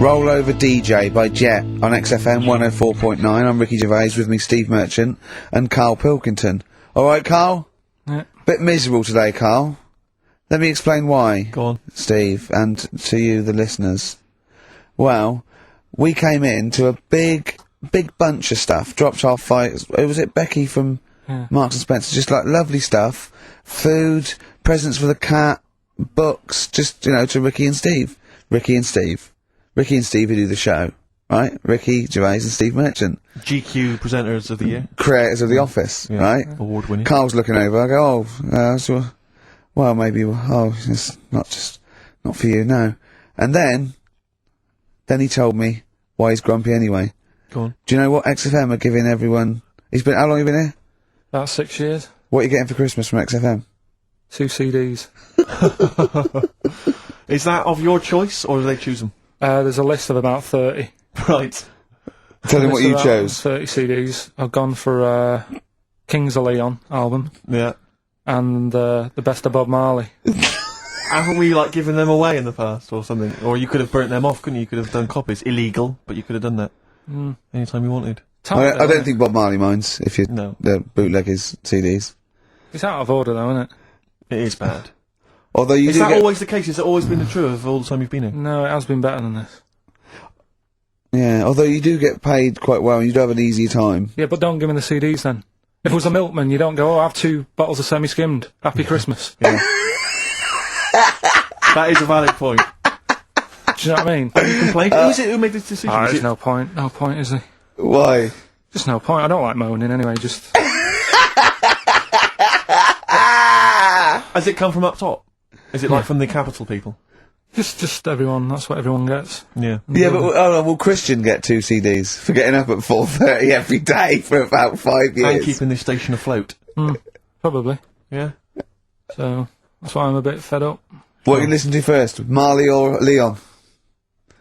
Roll Over DJ by Jet on XFM 104.9. I'm Ricky Gervais, with me Steve Merchant and Karl Pilkington. Alright, Karl? Yeah. Bit miserable today, Karl. Let me explain why. Go on. Steve, and to you, the listeners. Well, we came in to a big bunch of stuff. Dropped off by, was it Becky from Marks and Spencer? Just like lovely stuff. Food, presents for the cat, books, just, you know, to Ricky and Steve. Ricky and Steve who do the show, right? Ricky Gervais and Steve Merchant. GQ presenters of the year. Creators of The Office, right? Award winning. Carl's looking over, I go, well, maybe, it's not for you, no. And then he told me why he's grumpy anyway. Go on. Do you know what XFM are giving everyone? How long have you been here? About 6 years. What are you getting for Christmas from XFM? 2 CDs. Is that of your choice, or do they choose them? There's a list of about 30. Right. Tell them what you chose. 30 CDs. I've gone for Kings of Leon album. Yeah. And the best of Bob Marley. Haven't we, given them away in the past, or something? Or you could have burnt them off, couldn't you? You could have done copies. Illegal, but you could have done that. Anytime you wanted. I don't think Bob Marley minds if you bootleg his CDs. It's out of order, though, isn't it? It is bad. Although is that always the case? Has it always been the truth of all the time you've been here? No, it has been better than this. Yeah, although you do get paid quite well and you do have an easy time. Yeah, but don't give me the CDs then. If it was a milkman, you don't go, I have 2 bottles of semi-skimmed. Happy Christmas. Yeah. That is a valid point. Do you know what I mean? Have you complained? Who is it who made this decision? There's no point. No point, is there? Why? Just no point. I don't like moaning anyway, just... Has it come from up top? Is it from the capital people? Just everyone. That's what everyone gets. Yeah. Yeah, but will Christian get 2 CDs for getting up at 4:30 every day for about 5 years? And keeping this station afloat. Probably. Yeah. So, that's why I'm a bit fed up. What are you listening to first, Marley or Leon?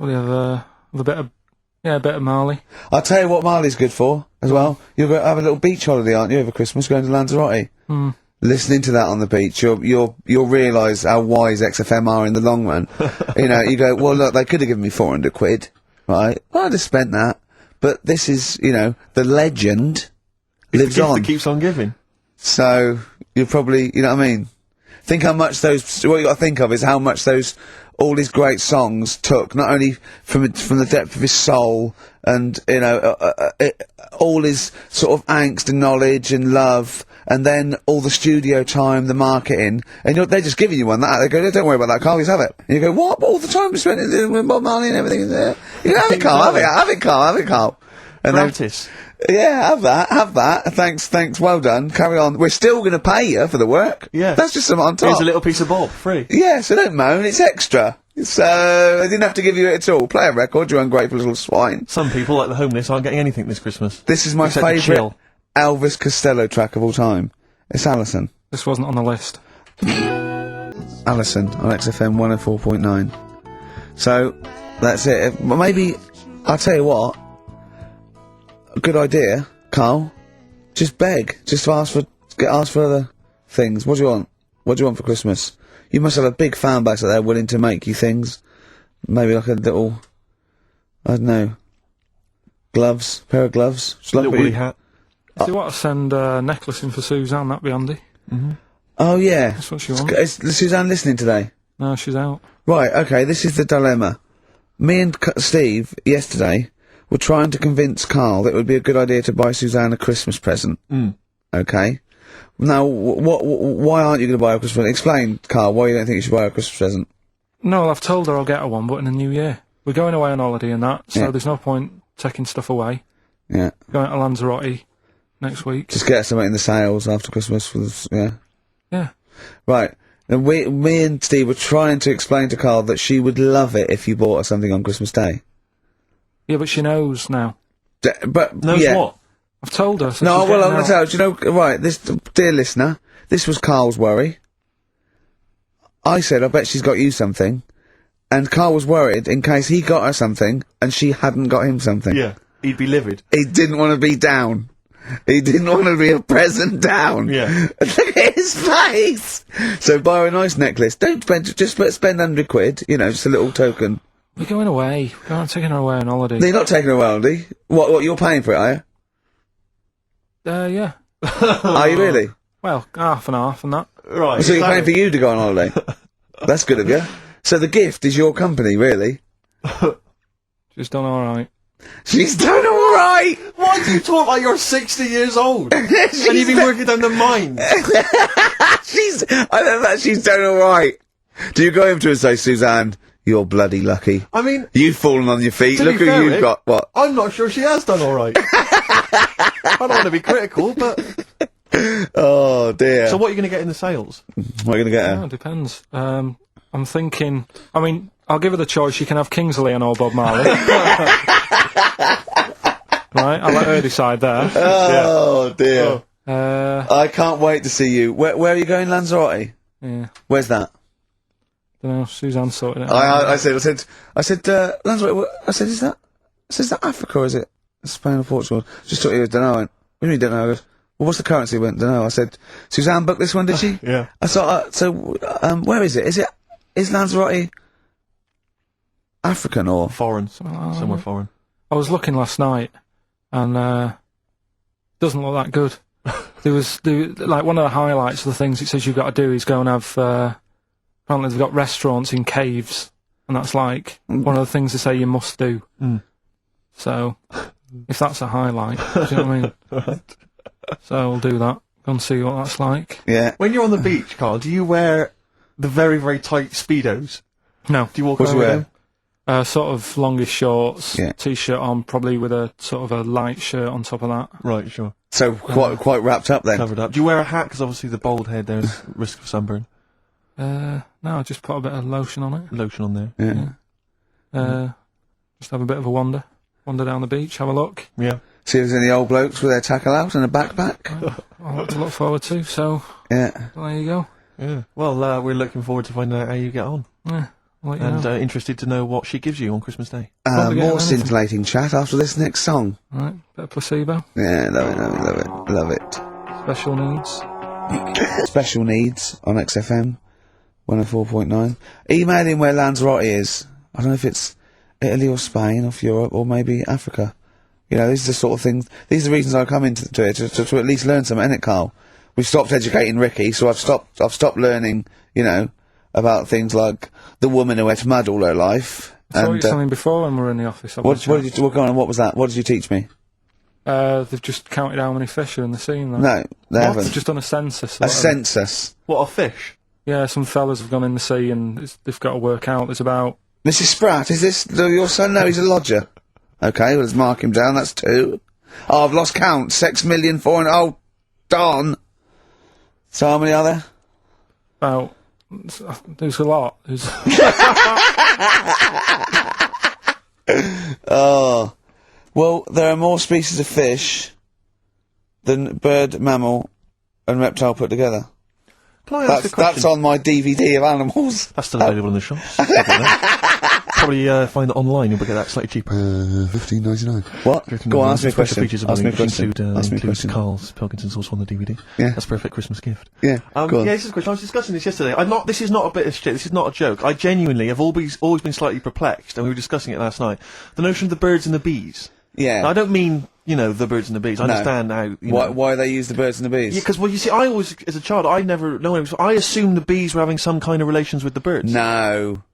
Well, you have a bit of Marley. I'll tell you what Marley's good for, as well. You're going to have a little beach holiday, aren't you, over Christmas, going to Lanzarote? Listening to that on the beach, you'll realise how wise XFM are in the long run. You know, you go, well, look, they could have given me 400 quid, right? Well, I'd have spent that. But this is, you know, the legend lives on. It keeps on giving. So, you're probably, you know what I mean? Think how much what you got to think of is how much all these great songs took, not only from the depth of his soul and, you know, all his sort of angst and knowledge and love, and then all the studio time, the marketing, and they're just giving you one that. They go, don't worry about that, Carl, just have it. And you go, what? But all the time we spent with Bob Marley and everything is there. You know, have it, Carl, have it, Carl. And practice. Yeah, have that. Thanks, well done. Carry on. We're still going to pay you for the work. Yeah. That's just something on top. Here's a little piece of Bob, free. Yeah, so don't moan, it's extra. So, they didn't have to give you it at all. Play a record, you ungrateful little swine. Some people, like the homeless, aren't getting anything this Christmas. This is my favourite Elvis Costello track of all time. It's Alison. This wasn't on the list. Alison on XFM 104.9. So, that's it. Maybe, I'll tell you what, a good idea, Karl. Just beg. Just ask for other things. What do you want? What do you want for Christmas? You must have a big fan base out there willing to make you things. Maybe like a little, I don't know, pair of gloves. A little woolly hat. If you want to send a necklace in for Suzanne, that'd be handy. Oh yeah. That's what she wants. Is Suzanne listening today? No, she's out. Right, okay, this is the dilemma. Me and Steve, yesterday, were trying to convince Karl that it would be a good idea to buy Suzanne a Christmas present. Okay? Now, why aren't you going to buy her a Christmas present? Explain, Karl, why you don't think you should buy her a Christmas present. No, I've told her I'll get her one, but in the new year. We're going away on holiday and that, so there's no point taking stuff away. Yeah. Going to Lanzarote next week. Just get her something in the sales after Christmas, Yeah. Right. And me and Steve were trying to explain to Karl that she would love it if you bought her something on Christmas Day. Yeah, but she knows now. Knows what? I've told her. So no, well, I'm going to tell you. Do you know, right, dear listener, this was Karl's worry. I said, I bet she's got you something. And Karl was worried in case he got her something and she hadn't got him something. Yeah, he'd be livid. He didn't want to be down. He didn't want to be a present down. Yeah. Look at his face! So buy her a nice necklace. Don't spend, just spend £100, you know, just a little token We're going away. I'm taking her away on holiday. No, you're not taking her away, Andy. What, you're paying for it, are you? Yeah. Are you really? Well, half and half and that. Right. So you're paying for you to go on holiday? That's good of you. So the gift is your company, really? She's done alright. She's done alright! Why do you talk like you're 60 years old? And you've been working down the mines? I know that she's done alright. Do you go over to her and say, Suzanne, you're bloody lucky. I mean... You've fallen on your feet. Look who you've got. What? I'm not sure she has done alright. I don't want to be critical, but... Oh, dear. So what are you going to get in the sales? What are you going to get her? Oh, it depends. I'm thinking... I mean, I'll give her the choice. She can have Kingsley and or Bob Marley. Right, I'll let her decide there. Oh, dear. Oh. I can't wait to see you. Where are you going, Lanzarote? Yeah. Where's that? Don't know, Suzanne sorted it out. I said, Lanzarote, I said, is that Africa or is it Spain or Portugal? Just thought you don't know. I went, what do you mean don't know? I goes, well, what's the currency? I went, don't know. I said, Suzanne booked this one, did she? Yeah. I thought, where is it? Is Lanzarote African or? Foreign. Somewhere foreign. I was looking last night, and doesn't look that good. There was like one of the highlights of the things it says you've got to do is go and have. Apparently, they've got restaurants in caves, and that's like one of the things they say you must do. Mm. So, if that's a highlight, do you know what I mean? Right. So we'll do that. Go and see what that's like. Yeah. When you're on the beach, Carl, do you wear the very, very tight Speedos? No. Do you walk What do around you with wear? them? Sort of longish shorts, Yeah. t-shirt on, probably with a sort of a light shirt on top of that. Right, sure. So quite wrapped up then. Covered up. Do you wear a hat? Because obviously the bald head, there's risk of sunburn. No, I just put a bit of lotion on it. Lotion on there. Yeah. Just have a bit of a wander down the beach, have a look. Yeah. See if there's any old blokes with their tackle out and a backpack. I'll have to look forward to, so Yeah. there you go. Yeah. Well, we're looking forward to finding out how you get on. Yeah, I'll let you And know. interested to know what she gives you on Christmas Day. Probably get More anything. scintillating chat after this next song. Right, bit of placebo, Yeah, love it. special needs. Special needs on XFM 104.9. Email in where Lanzarote is. I don't know if it's Italy or Spain or Europe or maybe Africa. You know, these are the sort of things. These are the reasons I come into it to at least learn something, innit, Carl? We've stopped educating Ricky, so I've stopped learning. You know, about things like the woman who ate mud all her life. I told you something before when we were in the office. What was that? What did you teach me? They've just counted how many fish are in the sea. And that. No, they haven't. They've just done a census. A census. What, a fish? Yeah, some fellas have gone in the sea and they've got to work out. There's about... Mrs. Spratt, is this your son? No, he's a lodger. Okay, well, let's mark him down. That's 2. Oh, I've lost count. 6,400,000. Oh, darn. So how many are there? About... There's a lot. There's... Oh. Well, there are more species of fish than bird, mammal, and reptile put together. Can I ask a question? That's on my DVD of animals. That's still available in the shops. Probably find it online. You'll get that slightly cheaper. $15.99. What? Go on, ask me a question. Ask me a question. Ask me a question. Carl's Pilkington's also on the DVD. Yeah. That's a perfect Christmas gift. Yeah. Go on. Yeah, this is a question. I was discussing this yesterday. This is not a bit of shit. This is not a joke. I genuinely have always been slightly perplexed, and we were discussing it last night. The notion of the birds and the bees. Yeah. Now, I don't mean, the birds and the bees. I understand how, Why they use the birds and the bees? Yeah, because, well, you see, I always, as a child, I never know anyone. I assumed the bees were having some kind of relations with the birds. No.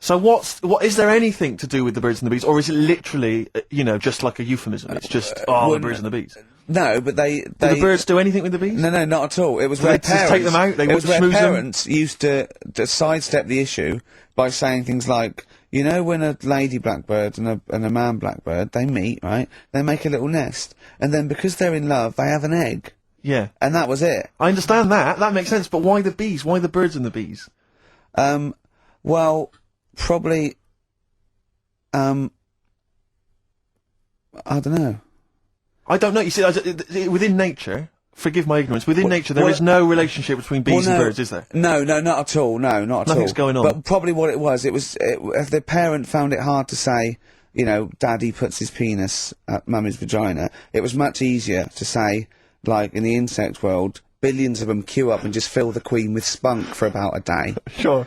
So what is there anything to do with the birds and the bees, or is it literally, just like a euphemism? It's just, the birds and the bees. No, but they... Do the birds do anything with the bees? No, not at all. It was They where just parents... take them out, they it was where schmooze them? parents used to sidestep the issue by saying things like, when a lady blackbird and a man blackbird, they meet, right? They make a little nest. And then because they're in love, they have an egg. Yeah. And that was it. I understand that. That makes sense. But why the bees? Why the birds and the bees? Well, probably... I don't know. I don't know. You see, within nature, forgive my ignorance, within nature there is no relationship between bees and birds, is there? No, not at all. No, not at all. Nothing's going on. But probably what it was, if the parent found it hard to say, Daddy puts his penis at Mummy's vagina, it was much easier to say, like in the insect world, billions of them queue up and just fill the queen with spunk for about a day. Sure.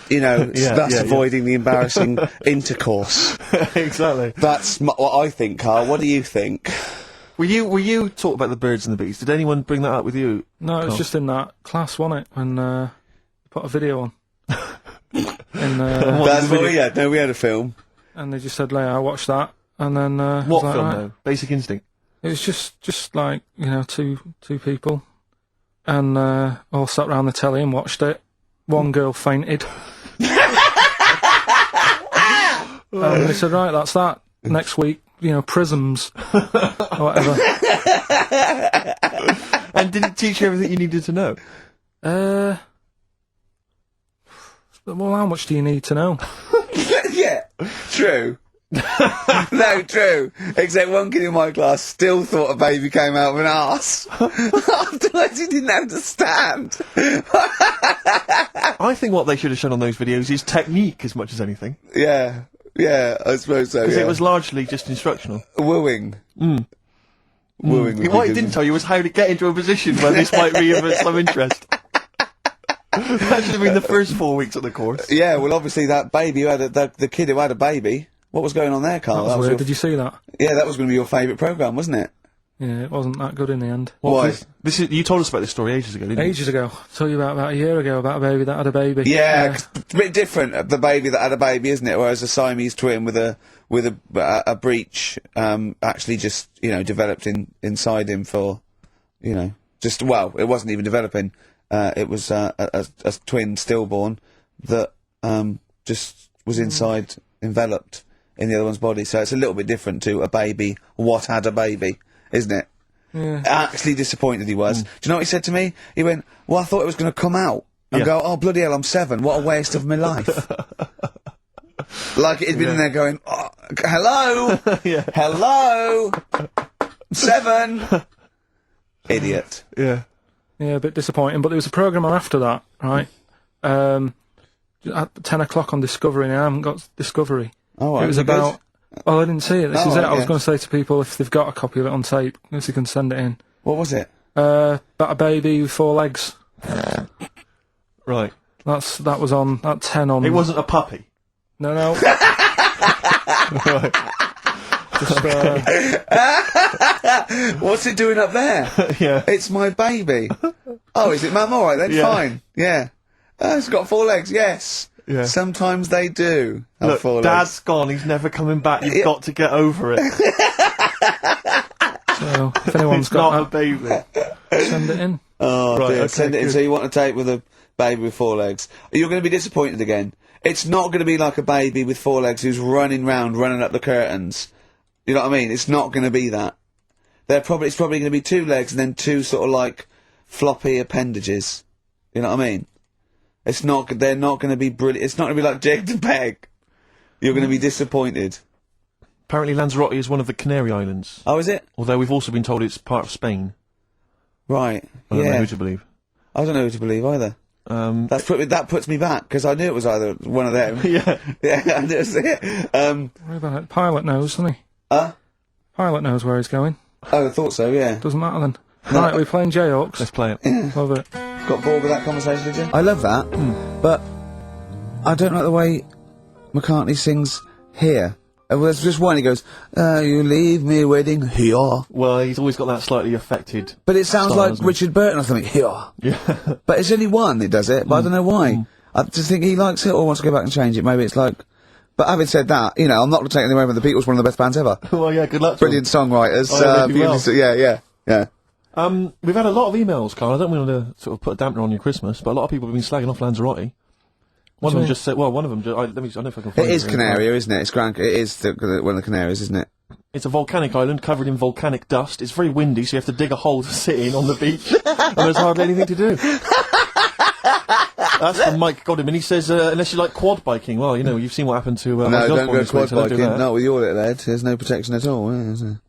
thus avoiding the embarrassing intercourse. Exactly. That's what I think, Carl. What do you think? Were you taught about the birds and the bees? Did anyone bring that up with you? No, it was just in that class, wasn't it? When they put a video on. That's what we had. No, we had a film. And they just said, I watched that. And then, what film, though? Basic Instinct? It was just like, two people. And, all sat round the telly and watched it. One girl fainted. And they said, right, that's that. Next week, prisms. Or whatever. And did it teach you everything you needed to know? Well, how much do you need to know? Yeah, true. No, true. Except one kid in my class still thought a baby came out of an arse. Afterwards he didn't understand. I think what they should have shown on those videos is technique as much as anything. Yeah, I suppose so, Because it was largely just instructional. Wooing. Wooing. What it didn't tell you was how to get into a position where this might be of some interest. That should have been the first 4 weeks of the course. Yeah, well, obviously that baby who had the kid who had a baby. What was going on there, Carl? That was weird. Did you see that? Yeah, that was going to be your favourite programme, wasn't it? Yeah, it wasn't that good in the end. Why? You told us about this story ages ago, didn't you? Ages ago. I told you about a year ago about a baby that had a baby. Yeah, 'cause it's a bit different. The baby that had a baby, isn't it? Whereas a Siamese twin with a breach actually just developed inside him for it wasn't even developing. It was a twin stillborn that just was enveloped in the other one's body. So it's a little bit different to a baby what had a baby, isn't it? Yeah. Actually disappointed he was. Do you know what he said to me? He went, well, I thought it was going to come out. And go, oh, bloody hell, I'm 7. What a waste of my life. Like it had been in there going, oh, hello? Hello? 7? Idiot. Yeah, a bit disappointing. But there was a programme on after that, right? At 10 o'clock on Discovery, and I haven't got Discovery. Oh, it was about... Oh, I didn't see it. This is it. I was yeah. going to say to people, if they've got a copy of it on tape, if they can send it in. What was it? About a baby with 4 legs. Right. That was on... At 10 on... It wasn't a puppy? No. Right. Just, what's it doing up there? Yeah. It's my baby. Oh, is it, Mum? All right then, fine. Yeah. It's got 4 legs, yes. Yeah. Sometimes they do have Look, 4 legs. Dad's gone, he's never coming back, you've got to get over it. So, if anyone's It's got not a baby. send it in. Oh, Right, dear. okay, Send it in. good. So you want to tape with a baby with 4 legs. You're going to be disappointed again. It's not going to be like a baby with 4 legs who's running up the curtains. You know what I mean? It's not going to be that. It's probably going to be 2 legs and then 2 sort of like floppy appendages. You know what I mean? They're not going to be brilliant. It's not going to be like Jake the Peg. You're going to be disappointed. Apparently Lanzarote is one of the Canary Islands. Oh, is it? Although we've also been told it's part of Spain. Right. I don't know who to believe. I don't know who to believe either. That puts me back, because I knew it was either one of them. Yeah. Yeah, I knew it was it. Worry about it. Pilot knows, doesn't he? Pilot knows where he's going. Oh, I thought so, yeah. Doesn't matter then. Right, we're playing Jayhawks. Let's play it. Love it. Got bored with that conversation, did you? I love that, but I don't like the way McCartney sings here. There's just one, he goes, you leave me waiting here. Well, he's always got that slightly affected But it sounds style, like doesn't it? Richard Burton or something, here. Yeah. But it's only one that does it, but I don't know why. I just think he likes it or wants to go back and change it. Maybe it's like... But having said that, I'm not taking away from the Beatles, one of the best bands ever. Well, yeah, good luck to Brilliant songwriters. Oh, yeah, they do well. beautifully- yeah. We've had a lot of emails, Carl. I don't want to sort of put a dampener on your Christmas, but a lot of people have been slagging off Lanzarote. One of them just said, well, one of them, I don't know if I can find It is in Canaria, isn't it? It is one of the Canaries, isn't it? It's a volcanic island covered in volcanic dust. It's very windy, so you have to dig a hole to sit in on the beach, and there's hardly anything to do. That's from Mike Godham, and he says, unless you like quad biking, well, you've seen what happened to... No, don't go quad biking. Not with your little head. There's no protection at all. Is there?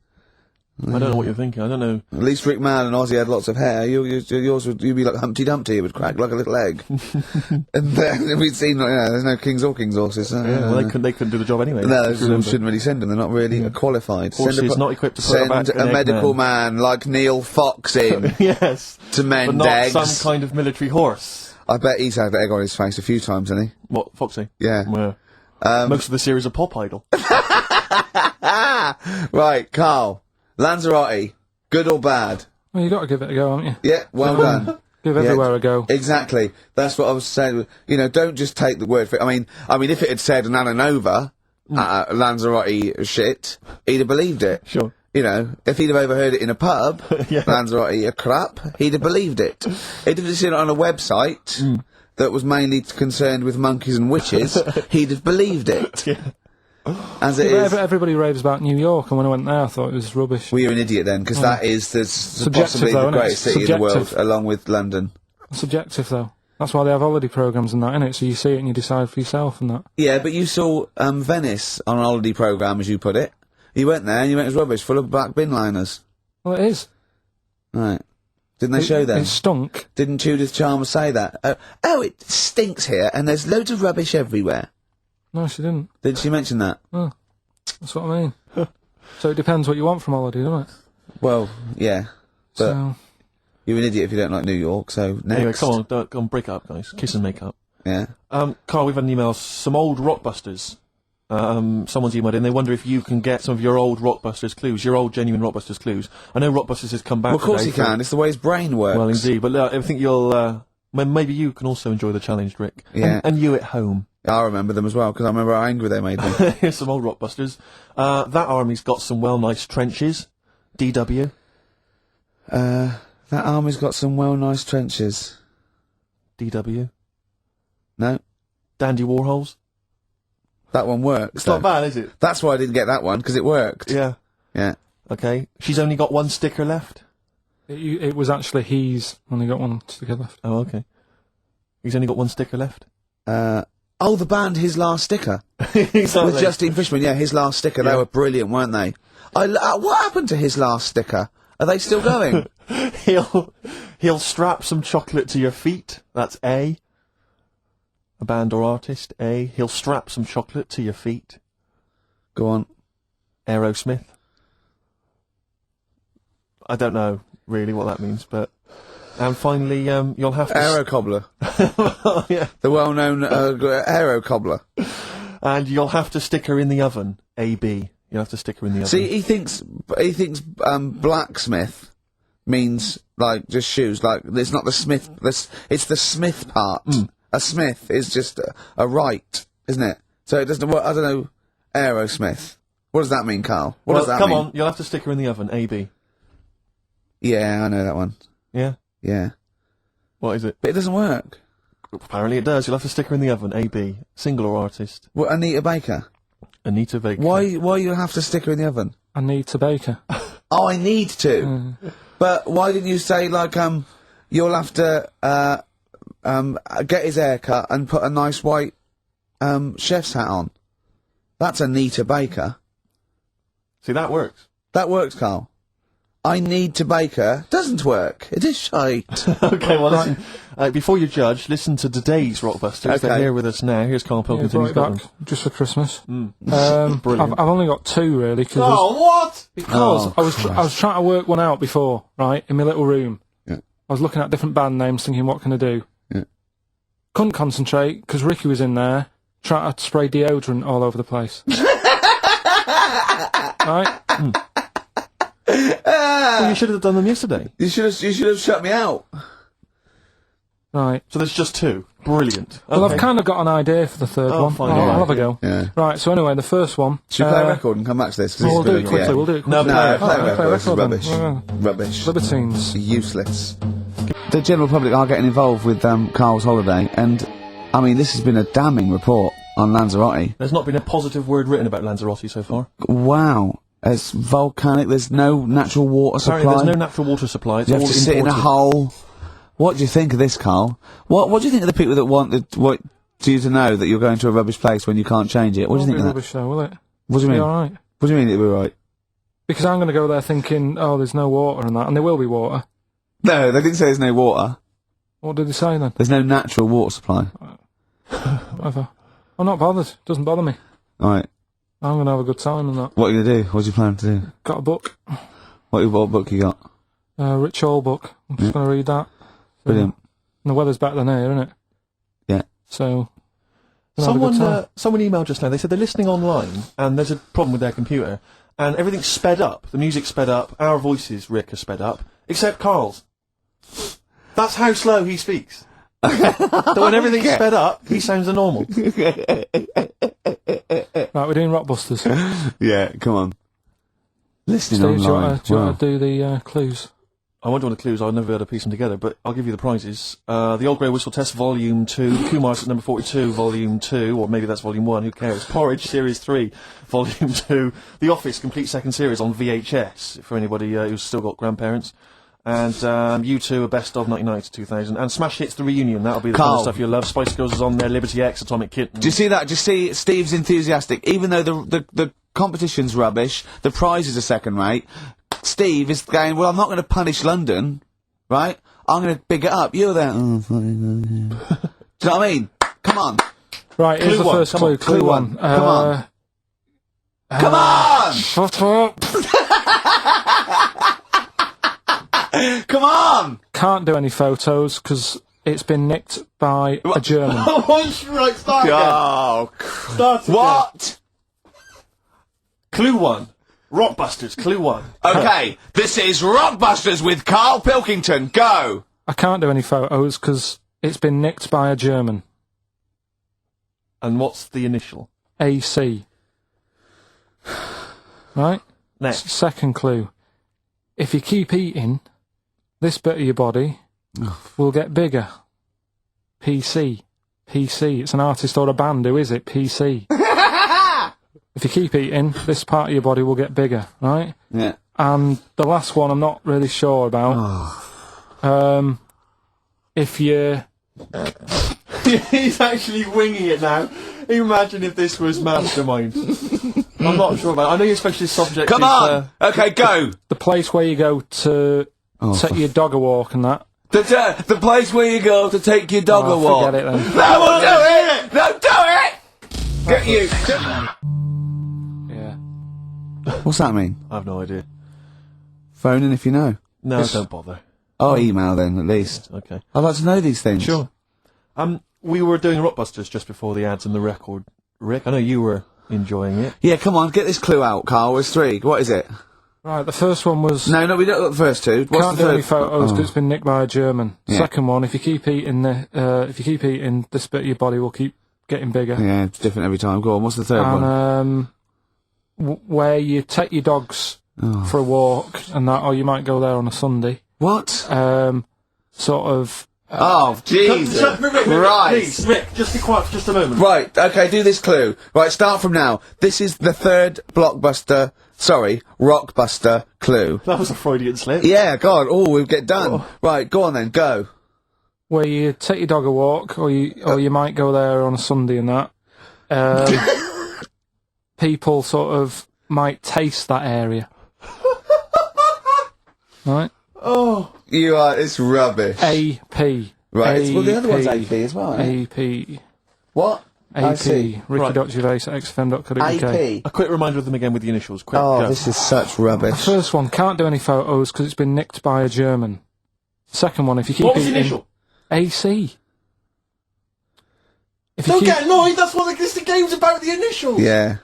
I don't know what you're thinking. I don't know. At least Rick Mann and Ozzy had lots of hair. Yours would be like Humpty Dumpty. It would crack like a little egg. And then we'd seen, there's no kings or kings horses. Well, they couldn't do the job anyway. No, shouldn't really send them. They're not really qualified. Horses not equipped to put back Send a medical man like Neil Fox in. Yes. To mend but not eggs. some kind of military horse. I bet he's had egg on his face a few times, hasn't he? What, Foxy? Yeah. Most of the series are Pop Idol. Right, Carl. Lanzarote, good or bad? Well, you got to give it a go, haven't you? Yeah, well done. Give everywhere a go. Exactly. That's what I was saying. You know, don't just take the word for it. I mean, if it had said an Alanova, Lanzarote shit, he'd have believed it. Sure. You know, if he'd have overheard it in a pub, Lanzarote a crap, he'd have believed it. He'd have seen it on a website that was mainly concerned with monkeys and witches, he'd have believed it. Yeah. As it is. Everybody raves about New York, and when I went there, I thought it was rubbish. Well, you're an idiot then, because that is possibly the greatest city in the world, along with London. Subjective, though. That's why they have holiday programmes and that, innit? So you see it and you decide for yourself and that. Yeah, but you saw Venice on a holiday programme, as you put it. You went there and you went, it was rubbish, full of black bin liners. Well, it is. Right. Didn't they show them? It stunk. Didn't Judith Chalmers say that? Oh, it stinks here, and there's loads of rubbish everywhere. No, she didn't. Did she mention that? Oh, that's what I mean. So it depends what you want from holiday, doesn't it? Well, yeah. But So... you're an idiot if you don't like New York, so next. Anyway, come on, break up, guys. Kiss and make up. Yeah. Carl, we've had an email, some old Rockbusters. Someone's emailed in, they wonder if you can get some of your old Rockbusters clues, your old genuine Rockbusters clues. I know Rockbusters has come back Well, of course today he can, it's the way his brain works. Well, indeed, but I think you'll, maybe you can also enjoy the challenge, Rick. Yeah. And you at home. I remember them as well, because I remember how angry they made me. Here's some old Rockbusters. That army's got some nice trenches. DW. That army's got some nice trenches. DW. No? Dandy Warhols. That one works. It's not bad, is it? That's why I didn't get that one, because it worked. Yeah. Yeah. Okay. She's only got one sticker left. It was actually he's only got one sticker left. Oh, okay. He's only got one sticker left. The band His Last Sticker. Exactly. With Justine Fishman, yeah, His Last Sticker. Yeah. They were brilliant, weren't they? What happened to His Last Sticker? Are they still going? He'll strap some chocolate to your feet. That's A. A band or artist. A. He'll strap some chocolate to your feet. Go on. Aerosmith. I don't know really what that means, but... And finally, you'll have to... Aero Cobbler. Yeah. The well-known Aero Cobbler. And you'll have to stick her in the oven. A-B. You'll have to stick her in the oven. See, he thinks blacksmith means, like, just shoes. Like, it's not the smith, it's the smith part. A smith is just a right, isn't it? So it doesn't, I don't know, Aerosmith. What does that mean, Carl? What does that mean? Come on, you'll have to stick her in the oven. A-B. Yeah, I know that one. Yeah? Yeah. What is it? But it doesn't work. Apparently it does. You'll have to stick her in the oven. A-B. Single or artist. What, Anita Baker? Anita Baker. Why you have to stick her in the oven? I need to bake her. Oh, I need to. But why didn't you say, like, you'll have to, get his hair cut and put a nice white, chef's hat on? That's Anita Baker. See, that works. That works, Carl. I need to bake her. Doesn't work. It is shite. Okay, well, listen. Before you judge, listen to today's Rockbusters. Okay. They're here with us now. Here's Karl Pilkington. Brought it back just for Christmas. Brilliant. I've only got two really. What? Because I was trying to work one out before, right, in my little room. Yeah. I was looking at different band names, thinking, what can I do? Yeah. Couldn't concentrate because Ricky was in there trying to spray deodorant all over the place. Right. Well, you should have done them yesterday. You should have shut me out. Right. So there's just two. Brilliant. Well, Okay. I've kind of got an idea for the third one. fine, I'll yeah. have a go. Yeah. Right, so anyway, the first one... Should we play a record and come back to this? 'Cause We'll this do is it gonna- quickly, we'll do it quickly. No, No, play play a play record. This is record then. rubbish. Yeah. Rubbish. Libertines. Useless. The general public are getting involved with Carl's holiday, and, I mean, this has been a damning report on Lanzarote. There's not been a positive word written about Lanzarote so far. Wow. It's volcanic, there's no natural water supply. Apparently there's no natural water supply. It's You all have to sit in a imported. hole. What do you think of this, Carl? What do you think of the people that want you to know that you're going to a rubbish place when you can't change it? What do you think of that? Rubbish though, will it? What do you Be mean? alright. What do you mean it'll be right? Because I'm going to go there thinking, oh, there's no water and that, and there will be water. No, they didn't say there's no water. What did they say then? There's no natural water supply. Whatever. I'm not bothered. Doesn't bother me. Alright. I'm going to have a good time and that. What are you going to do? What do you plan to do? Got a book. What book you got? Rich Hall book. I'm just going to read that. Brilliant. And the weather's better than here, isn't it? So someone emailed just now. They said they're listening online, and there's a problem with their computer, and everything's sped up. The music's sped up. Our voices, Rick, are sped up, except Karl's. That's how slow he speaks. So when everything's sped up, he sounds normal. Right, we're doing Rockbusters. Yeah, come on. Listening Steve, online. do you want to do the clues? I won't do the clues, I'll never be able to piece them together, but I'll give you the prizes. The Old Grey Whistle Test Volume 2, the Kumars at number 42, Volume 2, or maybe that's Volume 1, who cares? Porridge Series 3, Volume 2, The Office Complete Second Series on VHS, for anybody who's still got grandparents, and U2, a Best of 1990 to 2000, and Smash Hits The Reunion, that'll be the kind of stuff you'll love. Spice Girls is on there, Liberty X, Atomic Kitten. Do you see that? Do you see Steve's enthusiastic? Even though the competition's rubbish, the prizes are second rate, Steve is going, well, I'm not going to punish London, right? I'm going to big it up. You're there. Oh, do you know what I mean? Come on. Right, here's the first clue. Clue one. Come on. Come on! Shut up! Come on! Can't do any photos, because it's been nicked by a German. Right, start again. Oh, Start again. what? Clue 1. Rockbusters, Clue 1. Okay, this is Rockbusters with Karl Pilkington. Go! I can't do any photos, because it's been nicked by a German. And what's the initial? AC. Right? Next. Second clue. If you keep eating, this bit of your body will get bigger. PC. PC. It's an artist or a band. Who is it? PC. If you keep eating, this part of your body will get bigger, right? Yeah. And the last one I'm not really sure about. If you... He's actually winging it now. Imagine if this was Mastermind. I'm not sure about it. I know your specialist subject Come is... on! Okay, go! The place where you go to take your dog a walk and that. The place where you go to take your dog a walk. Forget it then. No, we'll do it! No, do it! Get you! Yeah. What's that mean? I have no idea. Phone in if you know. No, don't bother. Oh, email then, at least. Okay. I'd like to know these things. Sure. We were doing Rockbusters just before the ads and the record. Rick, I know you were enjoying it. Yeah, come on, get this clue out, Karl. There's three. What is it? Right, the first one was... No, we don't got the first two. What's Can't the do third? any photos because it's been nicked by a German. Yeah. Second one, if you keep eating, this bit of your body will keep getting bigger. Yeah, it's different every time. Go on, what's the third one? And where you take your dogs for a walk and that, or you might go there on a Sunday. What? Sort of... Oh, Jesus. Right. Please, Rick, just be quiet for just a moment. Right, okay, do this clue. Right, start from now. This is the third Rockbuster clue. That was a Freudian slip. Yeah, God, we'll get done. Right, go on then, go. Where you take your dog a walk, or you might go there on a Sunday and that. People sort of might taste that area. Right? Oh. It's rubbish. AP. Right, well, the other one's AP as well. AP. What? AP. Ricky.Gervais at XFM.co.uk. AP. A quick reminder of them again with the initials. Quick, Oh, go. this is such rubbish. The first one, can't do any photos because it's been nicked by a German. Second one, if you keep What was the eating... initial? AC. Don't get annoyed, that's what the game's about, the initials! Yeah.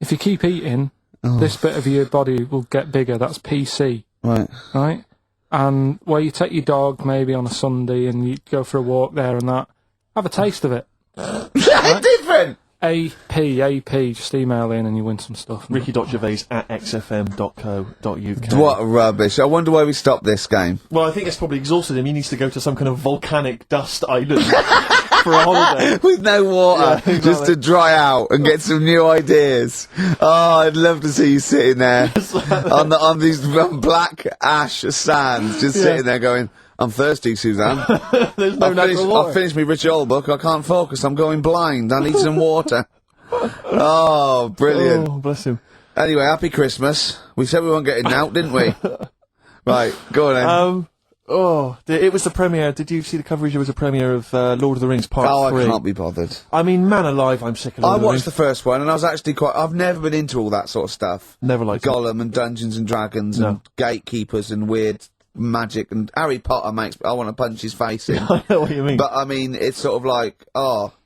If you keep eating, this bit of your body will get bigger. That's PC. Right. Right? And where you take your dog maybe on a Sunday and you go for a walk there and that, have a taste of it. Right? Different! AP, just email in and you win some stuff. Ricky.Gervais at xfm.co.uk. What rubbish. I wonder why we stopped this game. Well, I think it's probably exhausted him. He needs to go to some kind of volcanic dust island for a holiday. With no water, Yeah, exactly. just to dry out and get some new ideas. Oh, I'd love to see you sitting there on these black ash sands, just sitting there going, I'm thirsty, Suzanne. There's no natural water. I've finished my Rich Old book. I can't focus. I'm going blind. I need some water. Oh, brilliant. Oh, bless him. Anyway, happy Christmas. We said we weren't getting out, didn't we? Right, go on then. It was the premiere. Did you see the coverage? It was a premiere of Lord of the Rings Part 3. I can't be bothered. I mean, man alive, I'm sick of Lord I of the watched Rings. the first one, and I was actually I've never been into all that sort of stuff. Never liked it. Gollum and Dungeons and Dragons and gatekeepers and weird magic and Harry Potter I want to punch his face in. I know what you mean. But I mean, it's sort of like,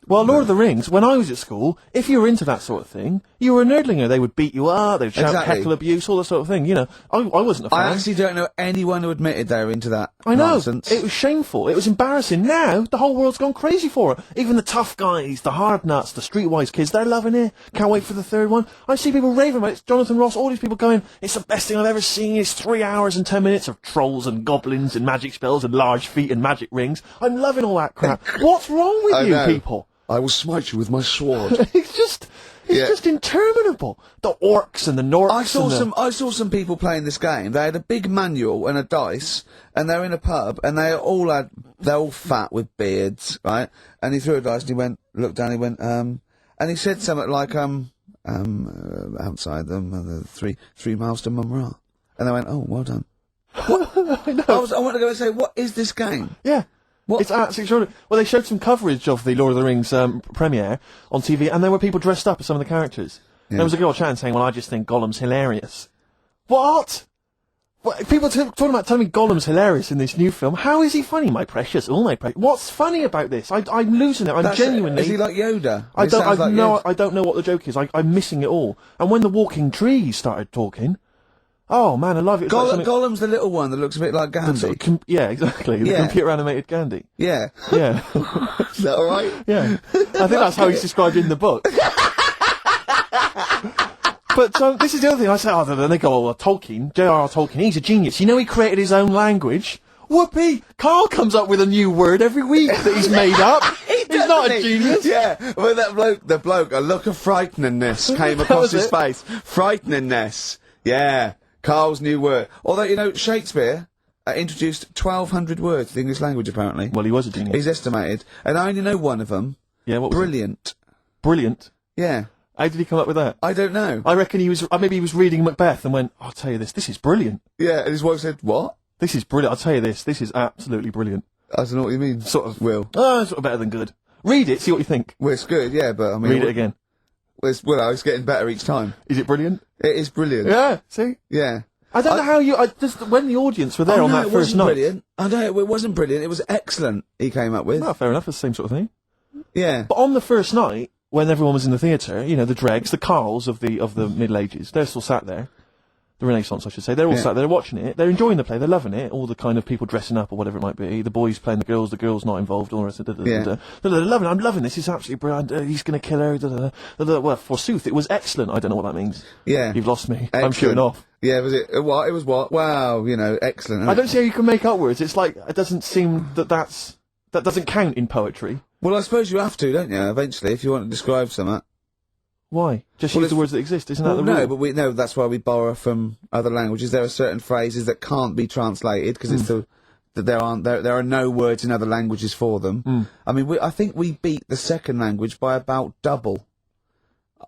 Well, Lord of the Rings, when I was at school, if you were into that sort of thing, you were a nerdlinger. They would beat you up, they would shout heckle abuse, all that sort of thing. You know, I wasn't a fan. I actually don't know anyone who admitted they were into that nonsense. It was shameful. It was embarrassing. Now, the whole world's gone crazy for it. Even the tough guys, the hard nuts, the streetwise kids, they're loving it. Can't wait for the third one. I see people raving about it. It's Jonathan Ross, all these people going, it's the best thing I've ever seen. It's 3 hours and 10 minutes of trolls and goblins and magic spells and large feet and magic rings. I'm loving all that crap. What's wrong with you people? I will smite you with my sword. It's just interminable. The orcs and the Norks. I saw some people playing this game. They had a big manual and a dice, and they're in a pub, and they're all fat with beards, right? And he threw a dice, and he looked down, and he said something like, outside them, 3 miles to Mumra. And they went, oh, well done. I know. I want to go and say, what is this game? Yeah. What? It's absolutely extraordinary. Well, they showed some coverage of the Lord of the Rings premiere on TV, and there were people dressed up as some of the characters. Yeah. There was a girl chatting saying, well, I just think Gollum's hilarious. What? People talking about telling me Gollum's hilarious in this new film. How is he funny, my precious? Oh, my precious. What's funny about this? I'm losing it. I'm genuinely... Is he like Yoda? I don't know what the joke is. I'm missing it all. And when the walking trees started talking... Oh man, I love it. Gollum's the little one that looks a bit like Gandhi. Yeah, exactly. The computer animated Gandhi. Yeah. Yeah. Is that alright? Yeah. I think that's how he's described in the book. But this is the other thing. I say, then they go, oh, Tolkien, J.R.R. Tolkien, he's a genius. You know he created his own language? Whoopee! Carl comes up with a new word every week that he's made up. He's not a genius. Yeah. Well, the bloke, a look of frighteningness came across his face. Frighteningness. Yeah. Carl's new word. Although, you know, Shakespeare introduced 1,200 words to the English language, apparently. Well, he was a genius. He's estimated. And I only know one of them. Yeah, what was Brilliant. It? Brilliant? Yeah. How did he come up with that? I don't know. I reckon maybe he was reading Macbeth and went, I'll tell you this is brilliant. Yeah, and his wife said, what? This is brilliant. I'll tell you this is absolutely brilliant. I don't know what you mean. Sort of. Will. Oh, sort of better than good. Read it, see what you think. Well, it's good, yeah, but I mean... Read it again. Well, it's getting better each time. Is it brilliant? It is brilliant. Yeah, see? Yeah. I don't know how when the audience were there on that first night. Brilliant. I know, it wasn't brilliant, it was excellent, he came up with. Well, fair enough, it's the same sort of thing. Yeah. But on the first night, when everyone was in the theatre, you know, the dregs, the Karls of the Middle Ages, they're still sat there. The Renaissance, I should say. They're all sat there watching it. They're enjoying the play. They're loving it. All the kind of people dressing up or whatever it might be. The boys playing the girls not involved. All the rest of it. They're loving it. I'm loving this. It's absolutely brilliant. He's going to kill her. Well, forsooth, it was excellent. I don't know what that means. Yeah. You've lost me. Excellent. I'm shooting off. Yeah, was it what? It was what? Wow, you know, excellent. I don't see how you can make up words. It's like, it doesn't seem that doesn't count in poetry. Well, I suppose you have to, don't you, eventually, if you want to describe something. Why? Just use the words that exist, isn't that the rule? No, but that's why we borrow from other languages. There are certain phrases that can't be translated because it's that there are no words in other languages for them. I mean, I think we beat the second language by about double.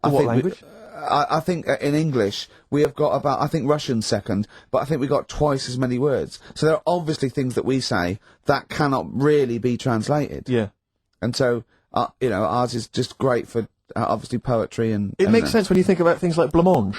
What language? I think in English we have got about, I think Russian's second, but I think we got twice as many words. So there are obviously things that we say that cannot really be translated. Yeah. And so, you know, ours is just great for obviously poetry and... It makes sense when you think about things like blancmange.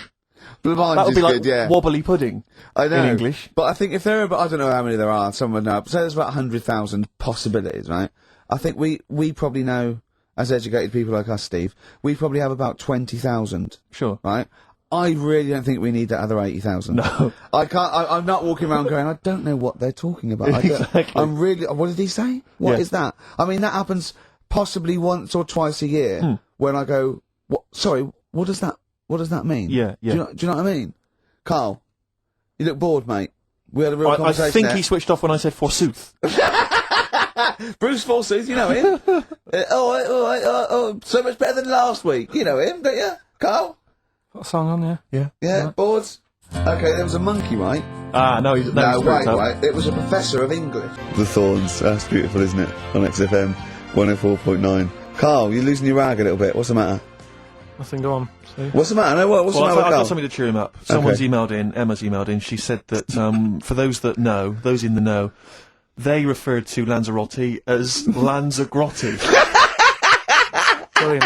Blancmange that would be like good, wobbly pudding. I know. In English. But I think if there are, I don't know how many there are, someone would know, but say there's about 100,000 possibilities, right? I think we probably know, as educated people like us, Steve, we probably have about 20,000. Sure. Right? I really don't think we need that other 80,000. No. I'm not walking around going, I don't know what they're talking about. Exactly. I'm really, what did he say? What is that? I mean, that happens possibly once or twice a year when I go, sorry, what does that mean? Yeah, yeah. Do you know what I mean? Carl, you look bored, mate. We had a real conversation I think there. he switched off when I said forsooth. Bruce Forsooth, you know him. So much better than last week. You know him, don't you, Carl? Got a song on, yeah. Yeah. Yeah, bored? Okay, there was a monkey, right? No, wait. It was a professor of English. The Thorns. That's beautiful, isn't it? On XFM 104.9. Carl, you're losing your rag a little bit. What's the matter? Nothing, go on. See? What's the matter? No, what's the matter with I've Carl? got something to cheer him up. Someone's emailed in, Emma's emailed in, she said that, for those that know, those in the know, they referred to Lanzarote as Lanzagrotte. Brilliant.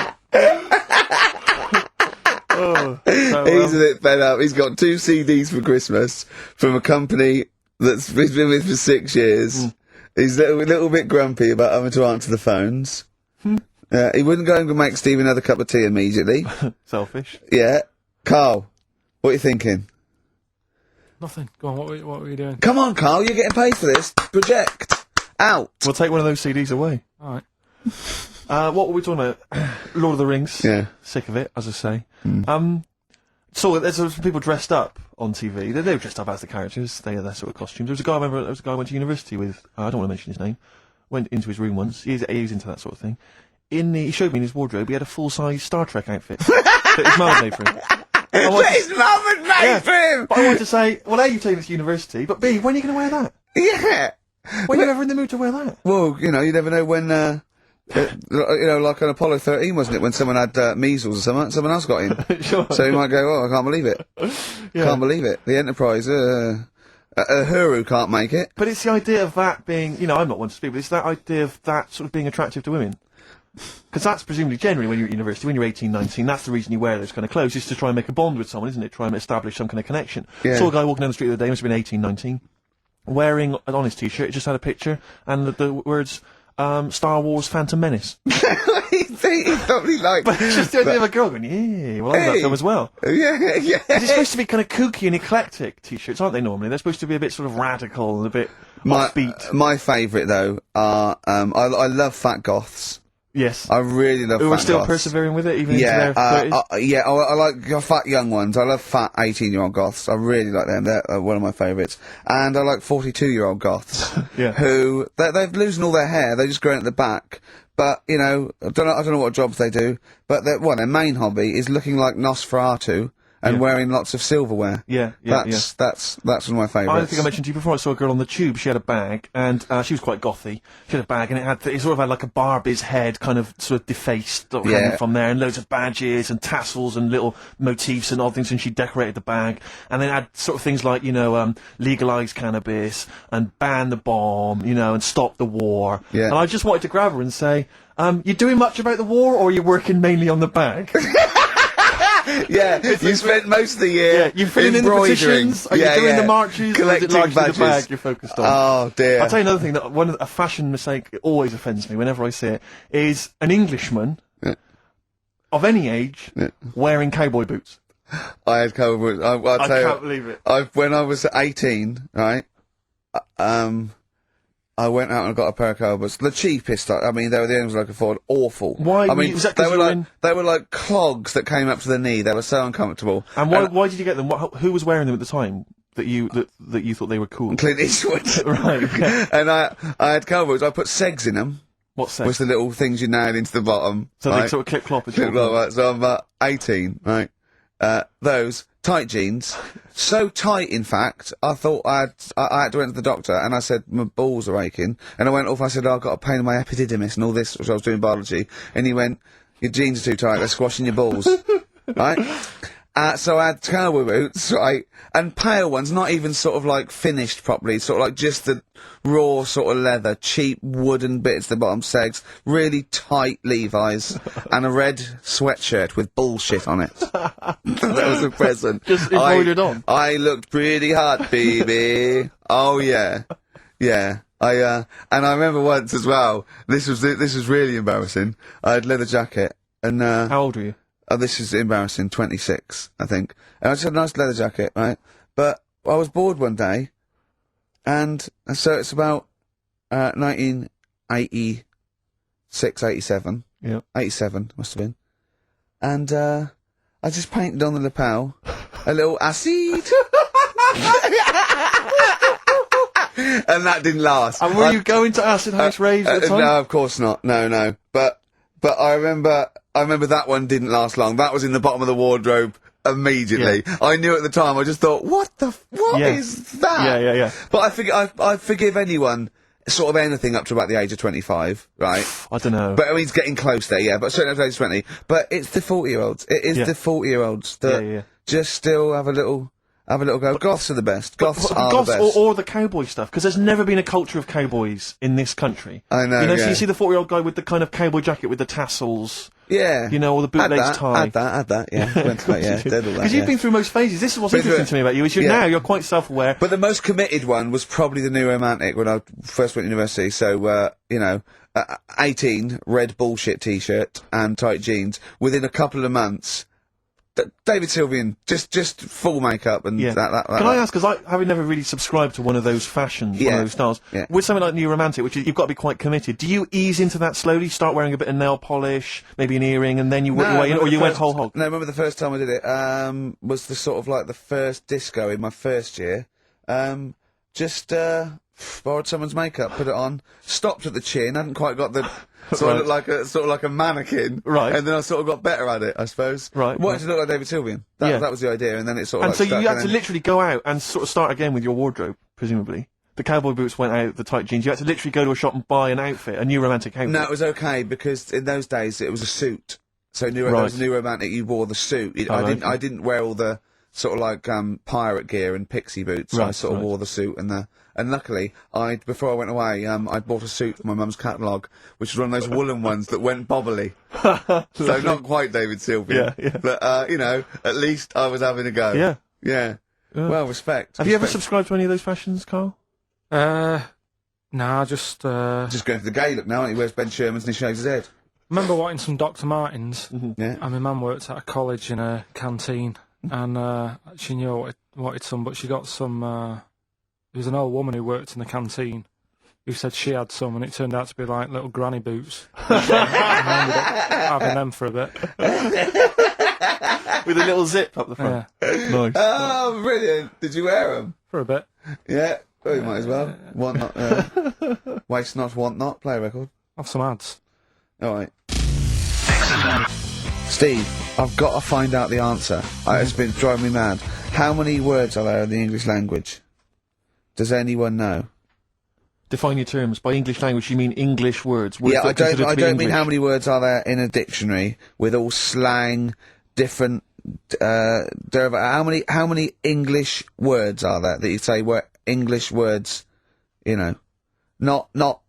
He's a bit fed up. He's got 2 CDs for Christmas from a company that's he's been with for 6 years. He's a little bit grumpy about having to answer the phones. He wouldn't go and make Steve another cup of tea immediately. Selfish. Yeah. Carl, what are you thinking? Nothing. Go on, what were you doing? Come on, Carl, you're getting paid for this. Project. Out. We'll take one of those CDs away. Alright. What were we talking about? Lord of the Rings. Yeah. Sick of it, as I say. So there's some people dressed up on TV. They were dressed up as the characters. They had their sort of costumes. There was a guy, I remember, I went to university with, I don't want to mention his name, went into his room once. He was into that sort of thing. He showed me in his wardrobe, he had a full-size Star Trek outfit that his mum had made for him. His mum had made for him! But I wanted to say, well, A, you've taken this to university, but B, when are you going to wear that? Yeah. When are you ever in the mood to wear that? Well, you never know when, like on Apollo 13, wasn't it, when someone had measles or something, someone else got in. Sure. So you might go, oh, I can't believe it. Yeah. Can't believe it. The Enterprise, Uhuru can't make it. But it's the idea of that being, I'm not one to speak, but it's that idea of that sort of being attractive to women. Because that's presumably generally when you're at university, when you're 18, 19, that's the reason you wear those kind of clothes, is to try and make a bond with someone, isn't it? Try and establish some kind of connection. Yeah. Saw a guy walking down the street the other day, must have been 18, 19, wearing on his t-shirt, it just had a picture, and the words, Star Wars Phantom Menace. He's probably like... But it's just the idea of a girl going, yeah, well, I love that film as well. Yeah. It's supposed to be kind of kooky and eclectic t-shirts, aren't they, normally? They're supposed to be a bit sort of radical and a bit offbeat. My favourite, though, are, I love fat goths. Yes. I really love fat goths. Who are still persevering with it, even into their 30s? I like fat young ones. I love fat 18-year-old goths. I really like them. They're one of my favourites. And I like 42-year-old goths. Yeah. Who, they're losing all their hair. They're just growing at the back. But, I don't know what jobs they do. But their main hobby is looking like Nosferatu and wearing lots of silverware. That's one of my favourites. I think I mentioned to you before, I saw a girl on the tube, she had a bag, and she was quite gothy. She had a bag, and it sort of had like a Barbie's head, kind of sort of defaced, hanging from there, and loads of badges, and tassels, and little motifs, and odd things, and she decorated the bag. And then had sort of things like, legalise cannabis, and ban the bomb, and stop the war. Yeah. And I just wanted to grab her and say, you doing much about the war, or are you working mainly on the bag? Yeah, you spent most of the year you're filling in the petitions, are you doing the marches, collecting or is it largely badges. the bag you're focused on? Oh, dear. I'll tell you another thing, that a fashion mistake that always offends me whenever I see it, is an Englishman of any age wearing cowboy boots. I had cowboy boots. I can't believe it. When I was 18, right, I went out and got a pair of cowboy boots. The cheapest, they were the only ones I could afford. Awful. Why? Was that 'cause they were like clogs that came up to the knee. They were so uncomfortable. And why did you get them? Who was wearing them at the time that you thought they were cool? Clint Eastwood. Right. Okay. And I had cowboy boots. I put segs in them. What's segs? Which the little things you nail into the bottom. So right? they sort of clip-clop. So I'm 18, right? Those tight jeans, so tight in fact, I thought I had to went to the doctor and I said my balls are aching, and I went off and I said I've got a pain in my epididymis and all this, which I was doing biology, and he went, your jeans are too tight, they're squashing your balls, right? So I had cowboy boots, right, and pale ones, not even sort of like finished properly, sort of like just the raw sort of leather, cheap wooden bits at the bottom, segs, really tight Levi's, and a red sweatshirt with bullshit on it. That was a present. Just embroidered on. I looked pretty hot, baby. Oh yeah. Yeah. And I remember once as well, this was really embarrassing. I had leather jacket, and How old were you? Oh, this is embarrassing, 26, I think. And I just had a nice leather jacket, right? But I was bored one day, and so it's about 1986, 87. Yeah. 87, must have been. And I just painted on the lapel a little acid. And that didn't last. And were you going to acid house raves at the time? No, of course not. No. But I remember that one didn't last long. That was in the bottom of the wardrobe immediately. Yeah. I knew at the time. I just thought, what is that? Yeah. But I forgive anyone, sort of anything up to about the age of 25, right? I don't know. But I mean, it's getting close there, yeah. But certainly up to the age of 20. But it's the 40-year-olds. It is the 40-year-olds that just still have a little go. Goths are the best. Goths are the best. Or the cowboy stuff, because there's never been a culture of cowboys in this country. I know, so you see the 40-year-old guy with the kind of cowboy jacket with the tassels. Yeah. Or the bootlegs tie. Add that, yeah. Went to that, yeah. Did all that, because you've been through most phases. This is what's interesting to me about you, is now you're quite self-aware. But the most committed one was probably the New Romantic when I first went to university, so, 18, red bullshit t-shirt and tight jeans. Within a couple of months, David Sylvian, just full makeup and that. Can I ask, because having never really subscribed to one of those fashions, one of those styles, with something like New Romantic, which you've got to be quite committed, do you ease into that slowly, start wearing a bit of nail polish, maybe an earring, and then you work your way in, or you went whole hog? No, remember the first time I did it, was the sort of like the first disco in my first year. Borrowed someone's makeup, put it on, stopped at the chin, hadn't quite got the... So I looked like a mannequin, right? And then I sort of got better at it, I suppose. Right. Wanted to look like David Sylvian. That was the idea, and then it sort of. And so you had to literally go out and sort of start again with your wardrobe, presumably. The cowboy boots went out, the tight jeans. You had to literally go to a shop and buy an outfit, a New Romantic outfit. No, it was okay because in those days it was a suit. So there was New Romantic. You wore the suit. I didn't wear all the sort of like pirate gear and pixie boots. I sort of wore the suit and luckily, before I went away, I bought a suit from my mum's catalogue, which was one of those woolen ones that went bobbly. So not quite David Sylvian. Yeah. But, at least I was having a go. Yeah. Yeah. Well, respect. Have you ever subscribed to any of those fashions, Carl? Nah, just going for the gay look now, he wears Ben Sherman's and he shaves his head. Remember wanting some Dr. Martens? Yeah. And my mum worked at a college in a canteen, and she knew I wanted some, but she got some... There was an old woman who worked in the canteen who said she had some, and it turned out to be like little granny boots. And I ended up having them for a bit. With a little zip up the front. Yeah. Nice. Oh, brilliant. Did you wear them? For a bit. Yeah. Well, you might as well. Want not, waste not, want not. Play a record. Have some ads. All right. Steve, I've got to find out the answer. It's been driving me mad. How many words are there in the English language? Does anyone know? Define your terms. By English language, you mean English words. Yeah, I don't mean how many words are there in a dictionary with all slang, different how many English words are there that you say were English words? You know, not. But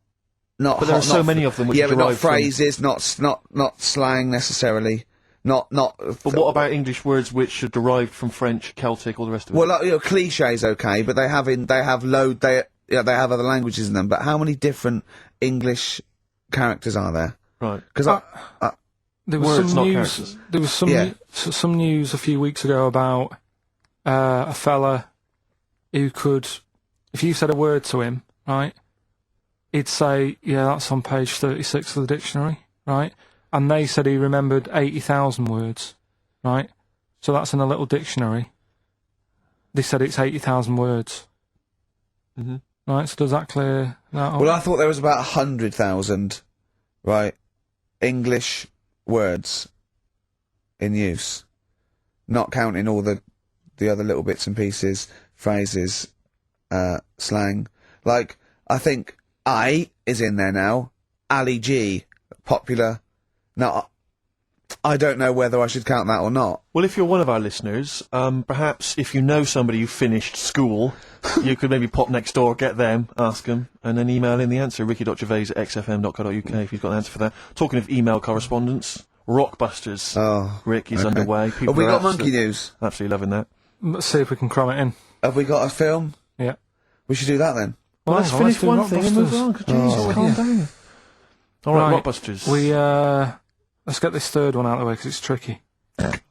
there are so many of them. Which but not phrases, not slang necessarily. Not. But what about English words which are derived from French, Celtic, all the rest of it? Well, clichés, okay, but they have other languages in them. But how many different English characters are there? Right. Because there was words, some not news. characters. There was some news a few weeks ago about a fella who could, if you said a word to him, right, he'd say, "Yeah, that's on page 36 of the dictionary," right? And they said he remembered 80,000 words, right? So that's in a little dictionary. They said it's 80,000 words. Mm-hmm. Right, so does that clear that up? Well, I thought there was about 100,000, right, English words in use. Not counting all the other little bits and pieces, phrases, slang. Like, I think I is in there now. Ali G, popular... Now, I don't know whether I should count that or not. Well, if you're one of our listeners, perhaps if you know somebody who finished school, you could maybe pop next door, get them, ask them, and then email in the answer, ricky.gervais@xfm.co.uk if you've got an answer for that. Talking of email correspondence, Rockbusters. Oh, Rick is underway. Have we got monkey news? Absolutely loving that. Let's see if we can cram it in. Have we got a film? Yeah. We should do that then. Well, let's finish one thing and move on. Jesus, calm down. All right, Rockbusters. Let's get this third one out of the way because it's tricky.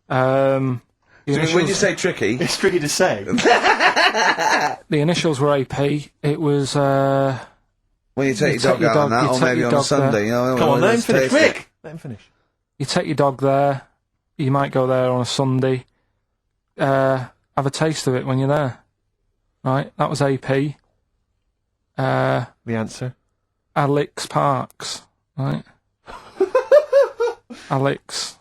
When you say tricky... It's tricky to say. The initials were AP. It was... when you take your dog out on that, or maybe on a Sunday. You know, come on, let him finish, Rick! Let him finish. You take your dog there. You might go there on a Sunday. Have a taste of it when you're there. Right, that was AP. The answer? Alex Parks. Right. Alex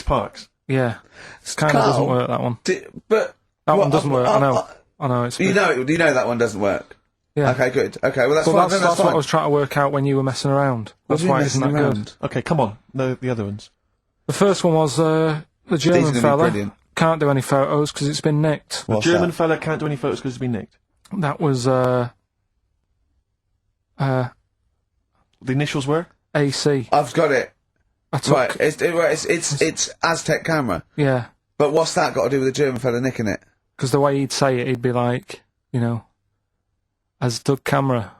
Parks. Yeah. It kind of doesn't work, that one. But that one doesn't work. I know. It's you know that one doesn't work. Yeah. Okay, good. Okay, well that's fine. That's what I was trying to work out when you were messing around. That's why it's not good. Okay, come on. The other ones. The first one was the German fella can't do any photos because it's been nicked. The German fella can't do any photos because it's been nicked. That was the initials were AC. I've got it. Right, it's Aztec camera. Yeah. But what's that got to do with the German fella nicking it? Because the way he'd say it, he'd be like, Aztec camera.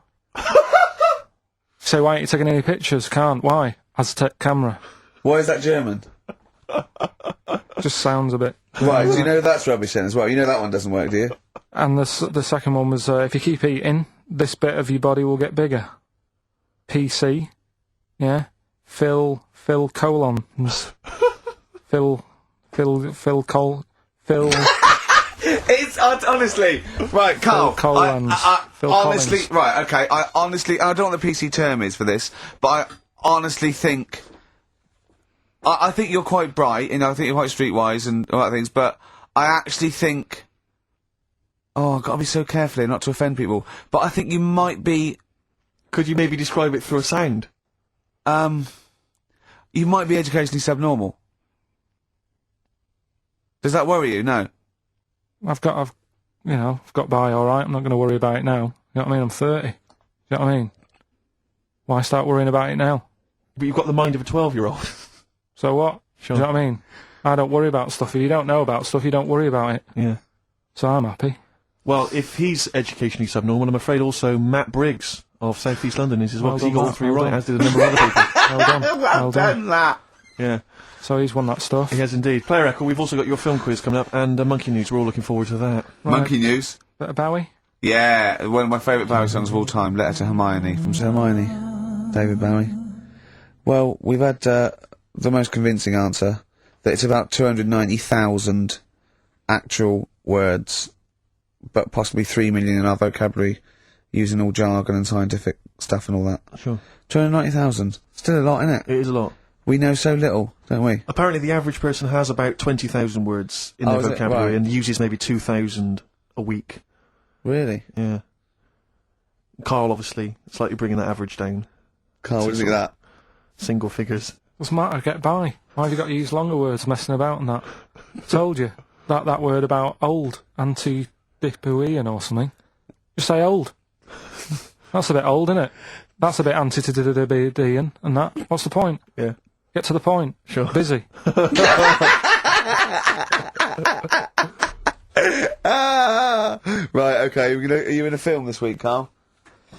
Say, why ain't you taking any pictures? Can't. Why? Aztec camera. Why is that German? Just sounds a bit... Right, do you know that's rubbish then as well? You know that one doesn't work, do you? And the second one was, if you keep eating, this bit of your body will get bigger. PC. Yeah. Phil colons. Phil. It's honestly right, Carl. Phil Collins. Phil honestly, Collins. right, okay. I don't know what the PC term is for this, but I honestly think. I think you're quite bright, and I think you're quite streetwise and all that things, but I actually think. Oh, I've got to be so careful here not to offend people, but I think you might be. Could you maybe describe it through a sound? You might be educationally subnormal. Does that worry you? No. I've got by all right. I'm not going to worry about it now. You know what I mean? I'm 30. You know what I mean? Why start worrying about it now? But you've got the mind of a 12-year-old. So what? Sure. Do you know what I mean? I don't worry about stuff. If you don't know about stuff, you don't worry about it. Yeah. So I'm happy. Well, if he's educationally subnormal, I'm afraid also Matt Briggs of South East London is as well, because he got all three right, as did a number of other people. Well done. Well done. that. Yeah. So he's won that stuff. He has indeed. Player Echo, we've also got your film quiz coming up, and Monkey News. We're all looking forward to that. Right. Monkey News. Bit of Bowie? Yeah, one of my favourite Bowie songs of all time, Letter to Hermione, from Hermione, David Bowie. Well, we've had the most convincing answer, that it's about 290,000 actual words, but possibly 3 million in our vocabulary, using all jargon and scientific stuff and all that. Sure. 290,000. Still a lot, isn't it? It is a lot. We know so little, don't we? Apparently the average person has about 20,000 words in their is it? vocabulary, Right. and uses maybe 2,000 a week. Really? Yeah. Carl, obviously, slightly bringing that average down. Carl, what do you think of that? Single figures. Doesn't matter, get by. Why have you got to use longer words messing about and that? Told you. That word about old, anti-dipuian or something. Just say old. That's a bit old, isn't it? That's a bit anti-dipuian and that. What's the point? Yeah. Get to the point. Sure. Busy. Right, okay, are you in a film this week, Carl?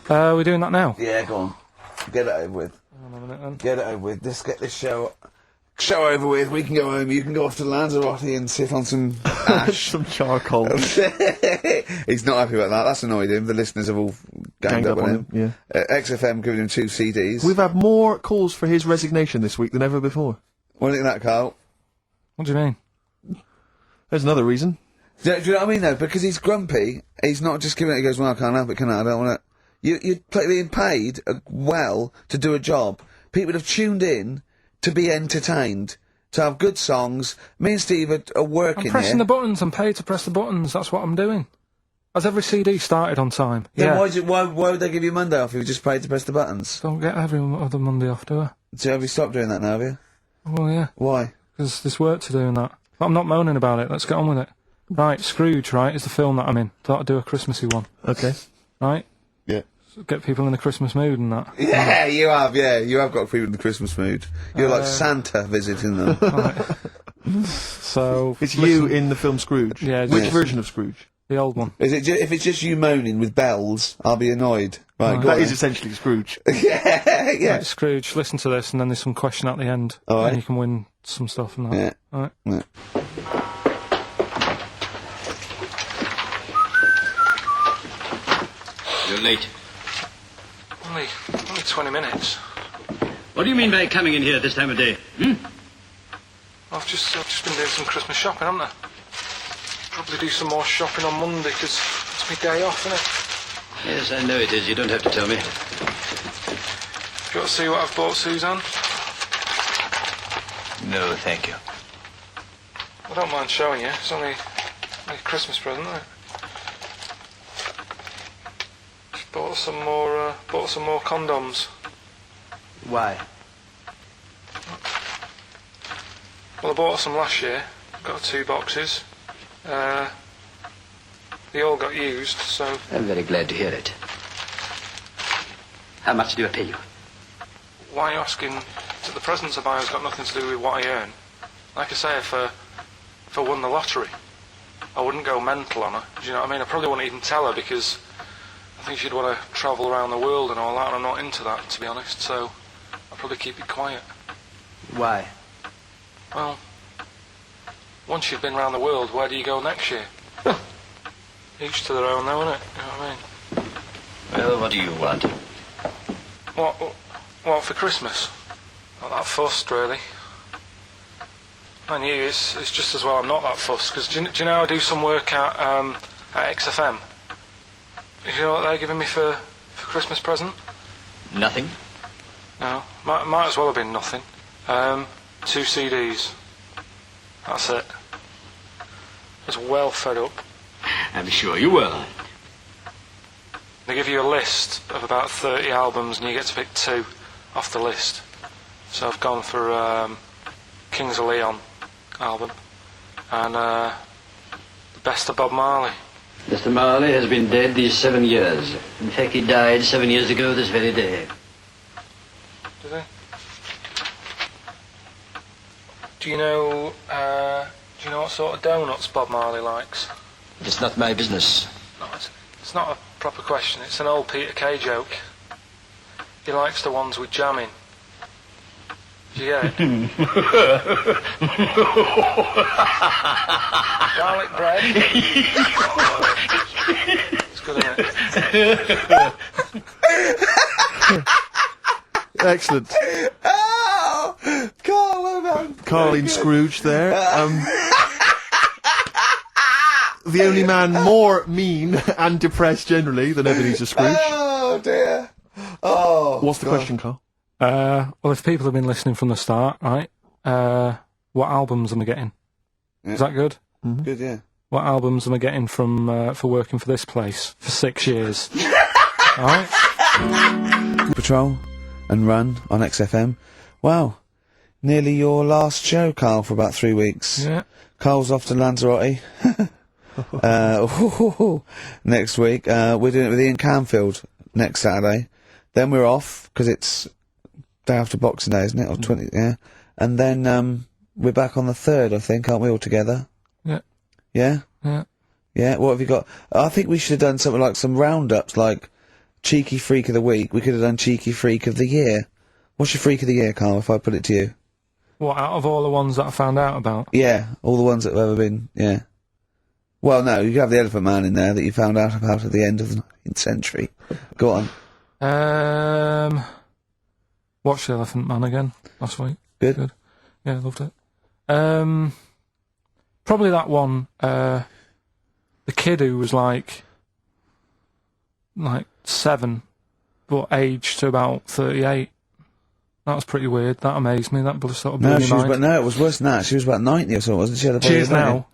We're doing that now. Yeah, go on. Get it over with. Hang on a minute then. Get it over with. Let's get this show over with. We can go home. You can go off to Lanzarote and sit on some ash. Some charcoal. He's not happy about that. That's annoyed him. The listeners have all ganged up on him. Yeah. XFM giving him 2 CDs. We've had more calls for his resignation this week than ever before. What do you think of that, Carl? What do you mean? There's another reason. Do you know what I mean, though? Because he's grumpy, he's not just giving it, he goes, well, I can't help it, can I? I don't want it. You're being paid well to do a job. People have tuned in to be entertained, to have good songs. Me and Steve are working I'm pressing here. the buttons. I'm paid to press the buttons. That's what I'm doing. Has every CD started on time? Then Yeah. why would they give you Monday off if you just paid to press the buttons? Don't get every other Monday off, do I? So have you stopped doing that now, have you? Well, yeah. Why? There's this work to do and that. But I'm not moaning about it. Let's get on with it. Right, Scrooge, right, is the film that I'm in. Thought I'd do a Christmassy one. Okay. Right? Yeah. Get people in the Christmas mood and that. Yeah, you have got people in the Christmas mood. You're like Santa visiting them. Right. So... It's you in the film Scrooge. Yeah. Which Yes. version of Scrooge? The old one. Is it if it's just you moaning with bells, I'll be annoyed. Right, go That on is then. essentially Scrooge. yeah. Right, Scrooge, listen to this and then there's some question at the end. All right. And you can win some stuff and that. Yeah. Alright. Yeah. You're late. Only 20 minutes. What do you mean by coming in here this time of day? I've just been doing some Christmas shopping, haven't I? Probably do some more shopping on Monday because it's my day off, isn't it? Yes, I know it is. You don't have to tell me. You got to see what I've bought Suzanne? No, thank you. I don't mind showing you. It's only a Christmas present, isn't it? Bought some more condoms. Why? Well, I bought some last year. Got 2 boxes. They all got used, so... I'm very glad to hear it. How much do I pay you? Why are you asking? The presents I buy has got nothing to do with what I earn. Like I say, if I won the lottery, I wouldn't go mental on her. Do you know what I mean? I probably wouldn't even tell her because I think she'd want to travel around the world and all that, and I'm not into that, to be honest, so I'll probably keep it quiet. Why? Well, once you've been around the world, where do you go next year? Each to their own, though, innit? You know what I mean? Well, what do you want? What for Christmas? Not that fussed, really. And you, it's just as well I'm not that fussed, because do you know I do some work at XFM? Do you know what they're giving me for Christmas present? Nothing? No, might as well have been nothing. 2 CDs. That's it. I was well fed up. I'm sure you will. They give you a list of about 30 albums and you get to pick 2 off the list. So I've gone for Kings of Leon album and the Best of Bob Marley. Mr. Marley has been dead these 7 years. In fact, he died 7 years ago this very day. Did he? Do you know what sort of donuts Bob Marley likes? It's not my business. No, it's not a proper question. It's an old Peter Kay joke. He likes the ones with jam in. Did you get it? Garlic bread. It's good, isn't it? Excellent. Oh! Carl, well done. Carl in Scrooge there. The only man more mean and depressed generally than Ebenezer Scrooge. Oh, dear. Oh. What's the question, Carl? Well, if people have been listening from the start, right, what albums am I getting? Yeah. Is that good? Mm-hmm. Good, yeah. What albums am I getting from for working for this place for 6 years? Alright? Patrol and Run on XFM. Wow. Nearly your last show, Carl, for about 3 weeks. Yeah. Carl's off to Lanzarote. Next week. We're doing it with Ian Canfield next Saturday. Then we're off, because it's day after Boxing Day, isn't it? Or 20, yeah. And then we're back on the 3rd, I think, aren't we, all together? Yeah. Yeah? Yeah. Yeah, what have you got? I think we should have done something like some roundups, like Cheeky Freak of the Week. We could have done Cheeky Freak of the Year. What's your Freak of the Year, Carl, if I put it to you? What, out of all the ones that I found out about? Yeah, all the ones that have ever been, yeah. Well, no, you have the Elephant Man in there that you found out about at the end of the 19th century. Go on. Watched The Elephant Man again last week. Good. Yeah, loved it. Probably that one, the kid who was like 7, but aged to about 38. That was pretty weird. That amazed me. That sort of blew my mind. No, it was worse than that. She was about 90 or something, wasn't she? She is now.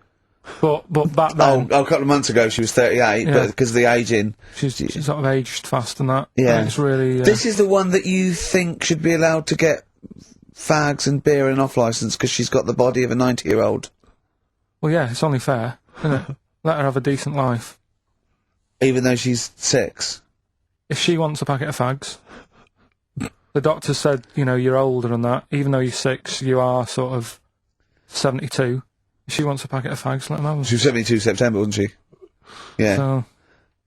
But back then... Oh, a couple of months ago she was 38, Yeah. but because of the aging... She's sort of aged fast and that. Yeah. And it's really... This is the one that you think should be allowed to get fags and beer and off licence because she's got the body of a 90-year-old. Well, yeah, it's only fair, isn't it? Let her have a decent life. Even though she's 6. If she wants a packet of fags... The doctor said, you know, you're older and that. Even though you're 6, you are sort of 72. If she wants a packet of fags, let them have them. She was 72 September, wasn't she? Yeah. So,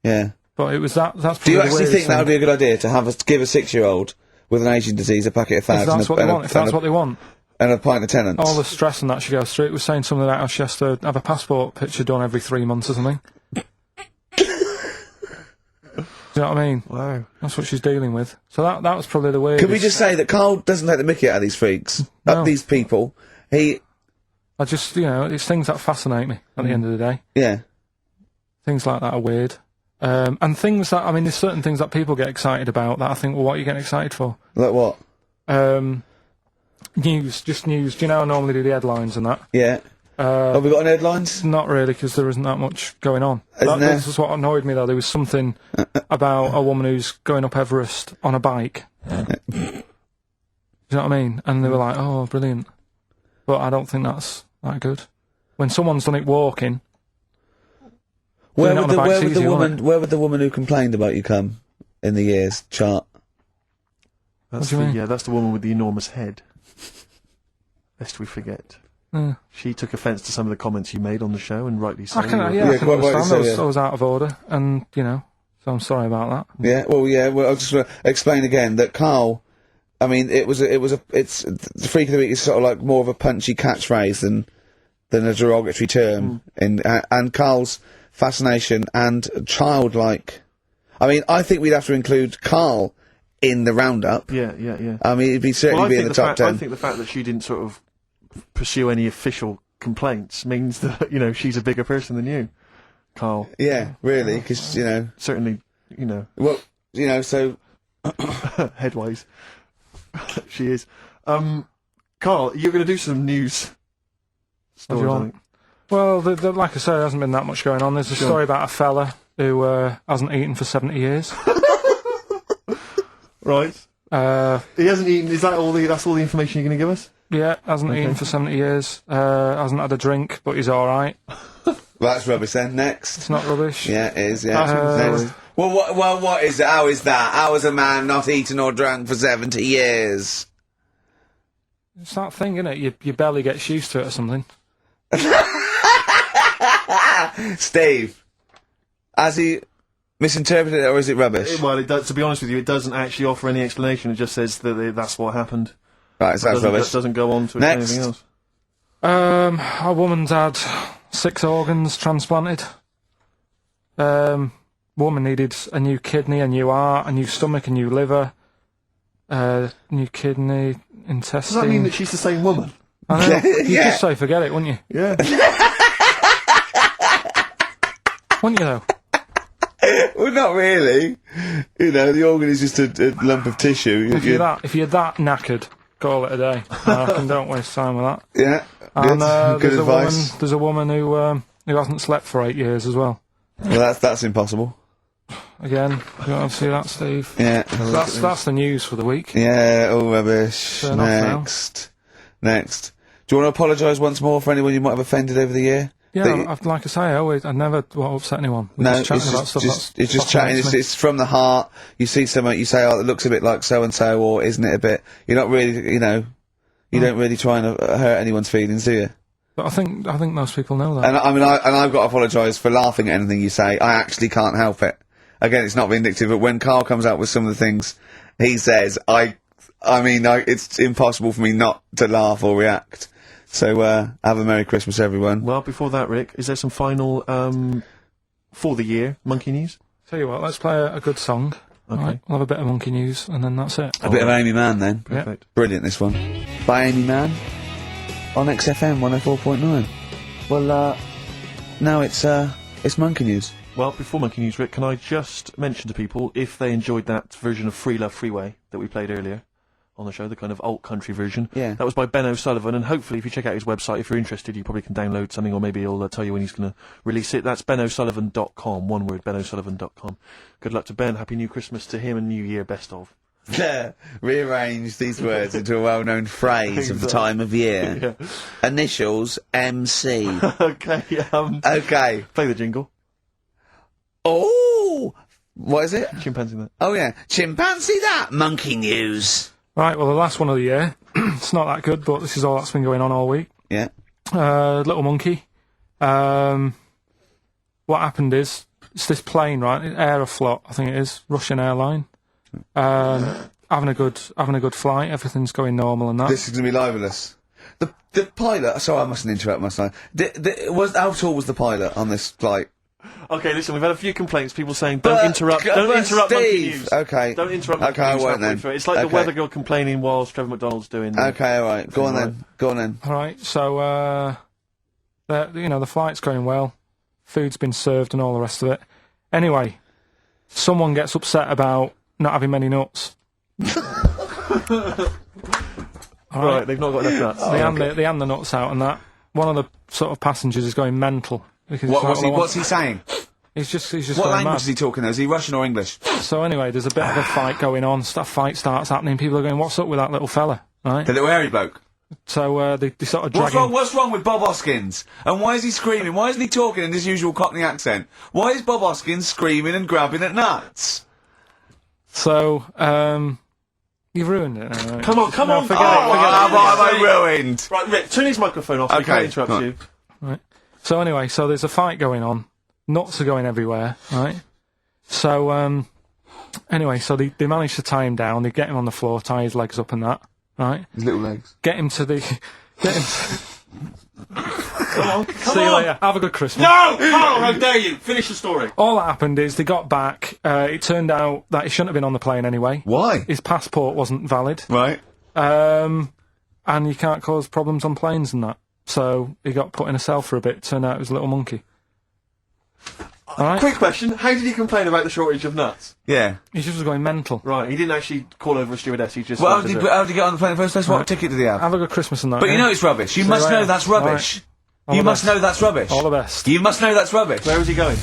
yeah. but it was that. That's. Do you probably the actually weirdest think that would thing. be a good idea to give a 6-year-old with an aging disease a packet of fags? If that's what they want. If that's what they want. And a pint of Tennants. All the stress and that she goes through. It was saying something about how she has to have a passport picture done every 3 months or something. Do you know what I mean? Wow. That's what she's dealing with. So that was probably the weirdest. Can we just say that Carl doesn't take the mickey out of these freaks? No. These people. I just, you know, it's things that fascinate me at the end of the day. Yeah. Things like that are weird. And things that, I mean, there's certain things that people get excited about that I think, well, what are you getting excited for? Like what? News. Do you know I normally do the headlines and that? Yeah. Have we got any headlines? Not really, because there isn't that much going on. Isn't there? This is what annoyed me, though. There was something about a woman who's going up Everest on a bike. Do you know what I mean? And they were like, oh, brilliant. But I don't think that's that good. When someone's done it walking... Where would the woman who complained about you come in the years chart? That's What do you mean? Yeah, that's the woman with the enormous head. Lest we forget. She took offence to some of the comments you made on the show, and rightly so. I can, Yeah, quite rightly so, I was out of order, and, you know, So I'm sorry about that. Yeah, well, I'll just explain again that Karl, I mean, it's the Freak of the Week is sort of like more of a punchy catchphrase than a derogatory term, and Karl's fascination and childlike. I mean, I think we'd have to include Karl in the roundup. Yeah. I mean, he'd certainly be in the top 10. I think the fact that she didn't sort of pursue any official complaints means that, you know, she's a bigger person than you, Karl. Yeah, really, because, you know... Certainly, you know... Well, you know, so... Headways. She is. Karl, you're going to do some news stories, I think. Well, like I said, there hasn't been that much going on. There's a story about a fella who hasn't eaten for 70 years. Right. He hasn't eaten. Is that all? That's all the information you're going to give us? Yeah, hasn't eaten for 70 years. Hasn't had a drink, but he's all right. Well, that's rubbish then. Next. It's not rubbish. Yeah, it is. Yeah. Next. Well, what is it? How is that? How is a man not eaten or drunk for 70 years? It's that thing, isn't it? You barely get used to it or something. Steve, has he misinterpreted it, or is it rubbish? Well, it does, to be honest with you, it doesn't actually offer any explanation. It just says that that's what happened. Right, so that's rubbish. It doesn't go on to explain anything else. A woman's had 6 organs transplanted. Woman needed a new kidney, a new heart, a new stomach, a new liver, new kidney, intestine. Does that mean that she's the same woman? I know. You'd just say forget it, wouldn't you? Yeah. Wouldn't you, though? Well, not really. You know, the organ is just a lump of tissue. If you're that knackered, call it a day. Don't waste time with that. Yeah. And good advice. There's a woman who hasn't slept for 8 years as well. Well, that's impossible. Again, you want to see that, Steve? Yeah. That's the news for the week. Yeah, all rubbish. Turn off now. Next. Do you want to apologise once more for anyone you might have offended over the year? Yeah, like I say, I never want to upset anyone. It's just chatting. It's from the heart. You see something, you say, "Oh, it looks a bit like so and so," or "Isn't it a bit?" You're not really, you know, you don't really try and hurt anyone's feelings, do you? But I think most people know that. And I mean, I've got to apologise for laughing at anything you say. I actually can't help it. Again, it's not vindictive, but when Karl comes out with some of the things he says, it's impossible for me not to laugh or react. So, have a Merry Christmas, everyone. Well, before that, Rick, is there some final, for the year, Monkey News? Tell you what, let's play a good song. Okay. Right, we'll have a bit of Monkey News, and then that's it. A bit of Amy Mann, then. Perfect. Yep. Brilliant, this one. By Amy Mann, on XFM 104.9. Well, now it's Monkey News. Well, before Monkey News, Rick, can I just mention to people, if they enjoyed that version of Free Love Freeway that we played earlier on the show, the kind of alt-country version. Yeah. That was by Ben O'Sullivan, and hopefully if you check out his website, if you're interested, you probably can download something, or maybe he'll tell you when he's going to release it. That's benosullivan.com, one word, benosullivan.com. Good luck to Ben, Happy New Christmas to him, and New Year, best of. Rearrange these words into a well-known phrase of the time of year. Yeah. Initials, MC. Okay, Okay. Play the jingle. Oh! What is it? Chimpanzee that. Oh, yeah. Chimpanzee that! Monkey News. Right, well, the last one of the year. It's not that good, but this is all that's been going on all week. Yeah. Little monkey. What happened is, it's this plane, right? Aeroflot, I think it is, Russian airline. Having a good flight, everything's going normal and that. This is going to be libelous. The pilot, sorry, I mustn't interrupt myself. How tall was the pilot on this flight? Okay, listen, we've had a few complaints, people saying, don't interrupt Monkey News. Okay. Don't interrupt Monkey News. Okay, I won't then. It's like the weather girl complaining whilst Trevor McDonald's doing... Okay, alright, go on then. Alright, so, the flight's going well, food's been served and all the rest of it. Anyway, someone gets upset about not having many nuts. Right, they've not got enough nuts. They hand the nuts out and that. One of the sort of passengers is going mental. What's he saying? He's just what language mad. is he talking though? Is he Russian or English? So anyway, there's a bit of a fight going on. Fight starts happening. People are going, "What's up with that little fella?" Right? The little hairy bloke. So they sort of drag him. What's wrong with Bob Hoskins? And why is he screaming? Why isn't he talking in his usual Cockney accent? Why is Bob Hoskins screaming and grabbing at nuts? So you've ruined it. Right? Come on, forget it. What have I ruined? Right, Rick, turn his microphone off. Okay, We can't interrupt you. Right. So anyway, there's a fight going on. Nuts are going everywhere, right? So, anyway, so they managed to tie him down. They get him on the floor, tie his legs up and that, right? His little legs. Get him to the... Get him Come on, come See you on! later. Have a good Christmas. No! Carl, how dare you! Finish the story. All that happened is they got back. It turned out that he shouldn't have been on the plane anyway. Why? His passport wasn't valid. Right. And you can't cause problems on planes and that. So he got put in a cell for a bit. Turned out it was a little monkey. Alright? Quick question, how did he complain about the shortage of nuts? Yeah. He just was going mental. Right, he didn't actually call over a stewardess, he just... Well, how did he get on the plane in the first place? What ticket did he have? Have a good Christmas and that. But you yeah? know it's rubbish. You See must you know later. that's rubbish. All You the must best. know that's rubbish. All the best. You must know that's rubbish. Where was he going?